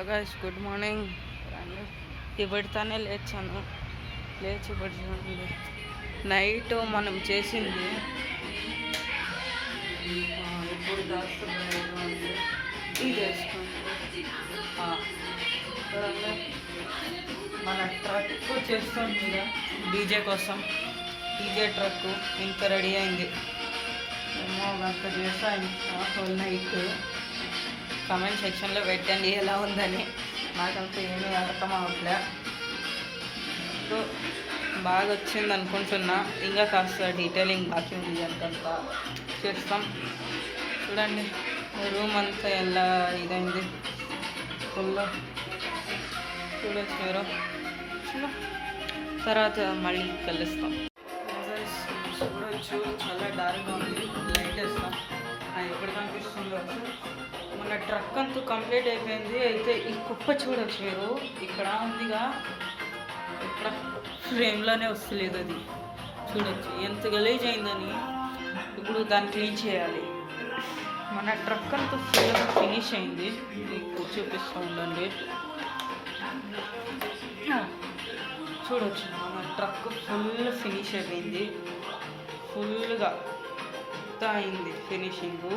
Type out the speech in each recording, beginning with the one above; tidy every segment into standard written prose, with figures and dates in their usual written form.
Guys good morning. ఇప్పటితోనే లేచాను. లేచి ఇప్పుడు చూడండి, నైట్ మనం చేసింది ఇప్పుడు ఇది వేసుకోండి. మన ట్రక్ చేస్తుంది కదా డీజే కోసం. డీజే ట్రక్ ఇంత రెడీ అయింది. ఏమో అంత చేస్తాను హోల్ నైట్. కమెంట్ సెక్షన్లో పెట్టండి ఎలా ఉందని. నాకంతా ఏమీ అర్థం అవ్వట్లే. బాగా వచ్చింది అనుకుంటున్నా. ఇంకా కాస్త డీటెయిలింగ్ బాకీ ఉంది, అంతంతా చేస్తాం. చూడండి రూమ్ అంతా ఎలా ఇదైంది ఫుల్. చూడొచ్చు మీరు. తర్వాత మళ్ళీ కలుస్తాం. చూడొచ్చు చాలా డార్క్గా ఉంది. లైట్ వేస్తాం. ఎప్పుడు కనిపిస్తుంది మన ట్రక్ అంతా కంప్లీట్ అయిపోయింది. అయితే ఈ కుప్ప చూడొచ్చు మీరు. ఇక్కడ ఉందిగా, ఇక్కడ ఫ్రేమ్లోనే వస్తలేదు. అది చూడొచ్చు ఎంత గలీజ్ అయిందని. ఇప్పుడు దాన్ని క్లీన్ చేయాలి. మన ట్రక్ అంతా ఫుల్గా ఫినిష్ అయింది. మీకు చూపిస్తూ ఉండండి. చూడొచ్చు మన ట్రక్ ఫుల్ ఫినిష్ అయిపోయింది. ఫుల్గా అయింది ఫినిషింగ్.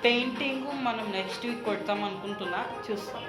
పెయింటింగ్ మనం నెక్స్ట్ వీక్ కొడతాం అనుకుంటున్నా, చూస్తాం.